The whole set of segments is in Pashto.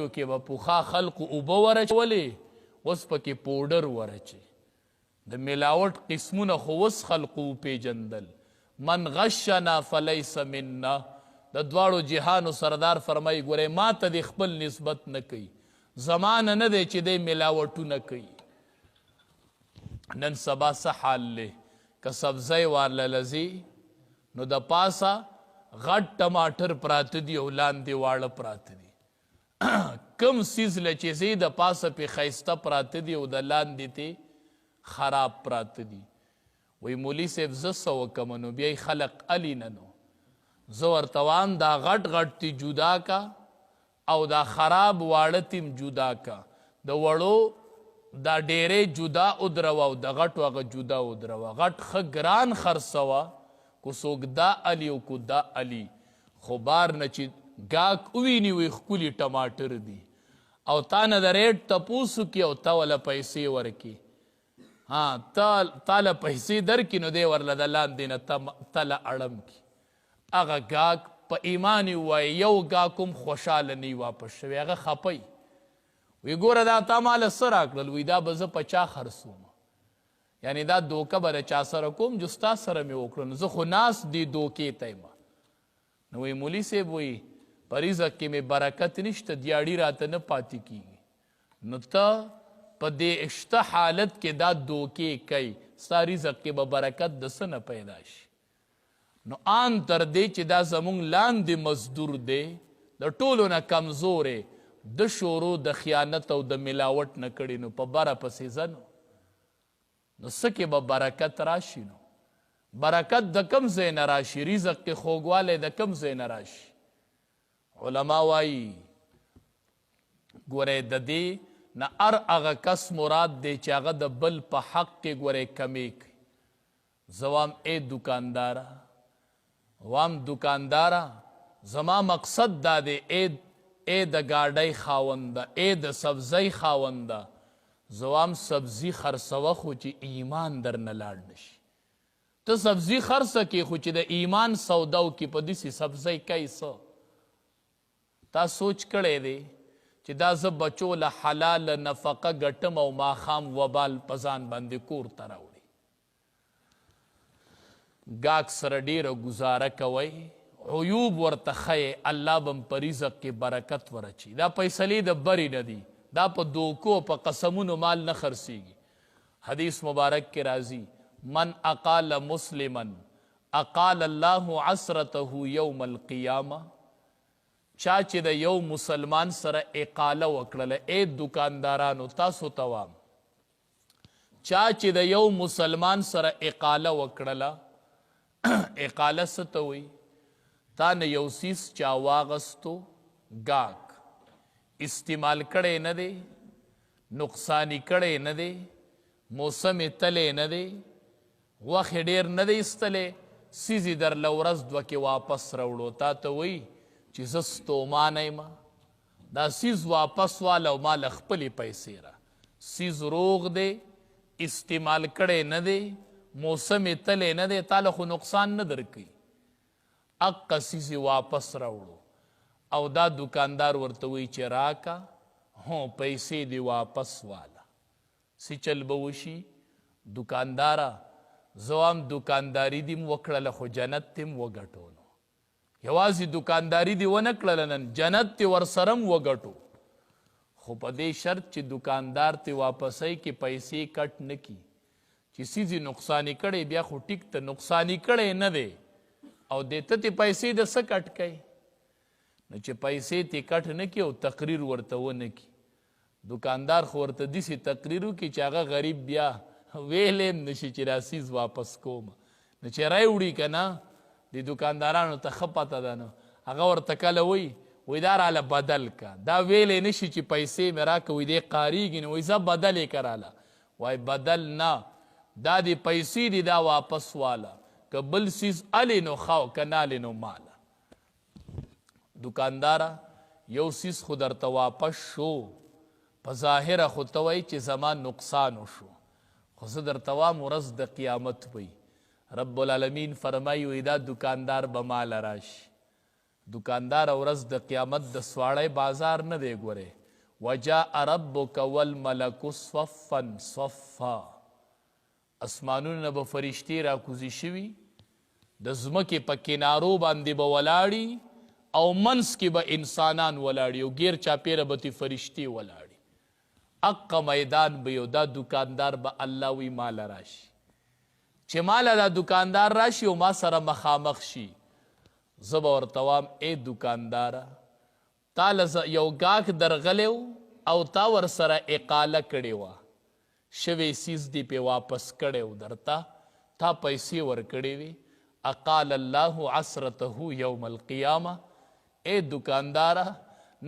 کې به پوخا خلقو اوبه ورچولې اوس پکې پوډر ورچي د ملاوټ قسمونه خو اوس خلقو وپېژندل من غشنا فلیس منا د دواړو جهانو سردار فرمایي ګورئ ما ته د خپل نسبت نه کوي زمانه نه دی چې دی ملاوټونه کوي نن سبا څه حال دی که سبزی وارله لځي نو د پاسه غټ ټماټر پراته دي او لاندې واړه پراته دي کم سیز له چې زی د پاسه پې ښایسته پراته دي او د لاندې ته خراب پراته دي وی مولي صاحب زه څه وکمه نو بیا خلق علي نه نو زه ورته وایم دا غټ غټ تی جدا کا او دا خراب واړه تیم جدا کا د وړو دا ډیرې جدا ودروه او د غټو هغه جدا ودروه غټ ښه ګران خرڅوه کو څوک دا علي او کو دا علي خو بار نه چې ګاک وویني وی ښکلي ټماټر دي او تا نه د ریټ تپوس وکړي او تا وله پیسې ورکړي تا له پیسې درکړي نو دی ورله د لاندې نه تله اړم کړي هغه ګاک په ایمان یې ووایي یو ګاک هم خوشحاله نه واپس شوی هغه خپی وی ګوره دا تا ماله څه راکړل وی دا به زه په چا خرڅوم یعنی دا دوکه به د چا سره کوم جو ستا سره مې وکړل نو زه خو ناست دې دوکې ته یم نو وی مولي صاحب وی په رزق کې مې برکت نشته دیاړي راته نه پاتې کېږي نو ته په دې اشته حالت کې دا دوکې کوي ستا رزق کې به برکت د څه نه پیدا شي نو آن تر دې چې دا زمونږ لاندې مزدور دی د ټولو نه کمزورې د شورو د خیانت او د ملاوټ نه کړي نو په بره پسې ځه نو څه کې به برکت راشي نو برکت د کم ځای نه راشي رزق کې خوږوالی د کم ځای نه راشي علما وایي ګورئ د دې نه هر هغه کس مراد دی چې هغه د بل په حق کې ګورئ کمی کوي زه وایم ای دکانداره وام دکانداره زما مقصد دا دی ای د گاډۍ خاونده ای د سبزۍ خاونده زه وایم سبزي خرڅوه خو چې ایمان درنه لاړ نشي ته سبزي خرڅه کې خو چې د ایمان سودا وکړي په داسې سبزۍ کوي څه تا سوچ کړی دی چې دا زه بچو له حلاله نفقه ګټم او ماښام وبال په ځان باندې کور ته راوړي ګاک سره ډیره ګزاره کوئ عیوب ورته ښیئ الله به په رزق کې برکت ورچي دا فیصلې د برې نه دي دا په دوکو په قسمونو مال نه خرڅېږي حدیث مبارک کې راځي من اقال مسلما اقال الله عسرته یوم القیامه چا چې د یو مسلمان سره اقاله وکړله ای دکاندارانو تاسو ته وایم چا چې د یو مسلمان سره اقاله وکړله اقاله څه ته وایي تا نه یو څیز چا واغستو ګاک استعمال کړی نه دی نقصانی کړی نه دی موسم تلی نه دی وخت ډیر نه دی ایستلی څیز یې درله ورځ دوه کې واپس راوړو تا ته وایي چې زه ستومانه یم دا څیز واپس واله او ما له خپلې پیسې را څیز روغ دی استعمال کړی نه دی موسم یې تلی نه دی تا له خو نقصان نه درکوي اقا څیز یې واپس راوړو او دا دکاندار ورته وایي چې راکه هو پیسې دې واپس واله څه چل به وشي دکانداره زه وایم دکانداري دې م وکړله خو جنت دې م وګټو یوازې دکانداري دې ونه کړله نن جنت دې ورسره م وګټو خو په دې شرط چې دکاندار ته واپسۍ کې پیسې کټ نه کي چې څیز یې نقصاني کړی بیا خو ټیک ته نقصاني کړی نه دی او دې ته تې پیسې د څه کټ کوي نو چې پیسې تې کټ نه کړي او تقریر ورته ونه کړي دکاندار خو ورته داسې تقریر وکړي چې هغه غریب بیا ویلی هم نشي چې دا څیز واپس کوم نو چې راوړي که نه د دکاندارانو ته ښه پته ده نو هغه ورته کله وایي دا راله بدل که دا ویلی نشي چې پیسې مې راکړه وایي دی قاریږي نو وایي زه بدل یې که راله وایي بدل نه دا د پیسې دي دا واپس واله که بل څیز الې نو ښه او که نالې نو ماله دکانداره یو څیز خو درته واپس شو په ظاهره خو ته وایي چې زما نقصان وشو خو زه درته وایم ورځ د قیامت وی رب العالمین فرمایي وی دا دکاندار به ماله راشي دکاندار ورځ د قیامت د سواړی بازار نه دی ګورې. وجاء ربک والملک صفا صفا. اسمانونه به فرشتې راکوزي شوي، د ځمکې په کنارو باندې به ولاړي او منځ کې به انسانان ولاړي او غیر چاپیره به تې فرشتې ولاړي. اقه میدان به یو. دا دکاندار به الله وی ماله راشي چې ماله دا دکاندار راشي او ما سره مخامخ شي، زه به ورته وایم ای دکانداره تا له یو ګاښ درغلی او تا ورسره اقاله کړې وه، شوی سیز دې پې واپس کړی و درته، تا پیسې ورکړې وې. اقال الله عسرته یوم القیامه. ای دکانداره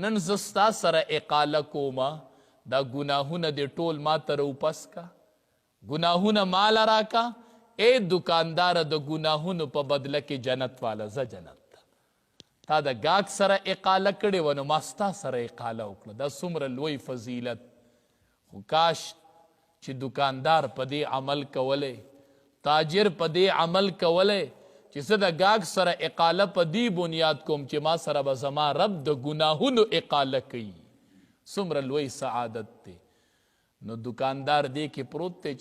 نن زه ستا سره اقاله کومه، دا ګناهونه دې ټول ما ته راوپس کا، ګناهونه ماله راکا. ای دکانداره د ګناهونو په بدله کې جنت والا زه جنت تا د ګاګ سره اقاله کړې وه نو ما ستا سره اقاله وکړه. دا څومره لوی فضیلت. خو کاش چې دکاندار په دې عمل کولی، تاجر په دې عمل کولی چې زه د ګاګ سره اقاله په دې بنیاد کوم چې ما سره به زما رب د ګناهونو اقاله کوي. څومره لوی سعادت دی. نو دکاندار دې کې پروت دی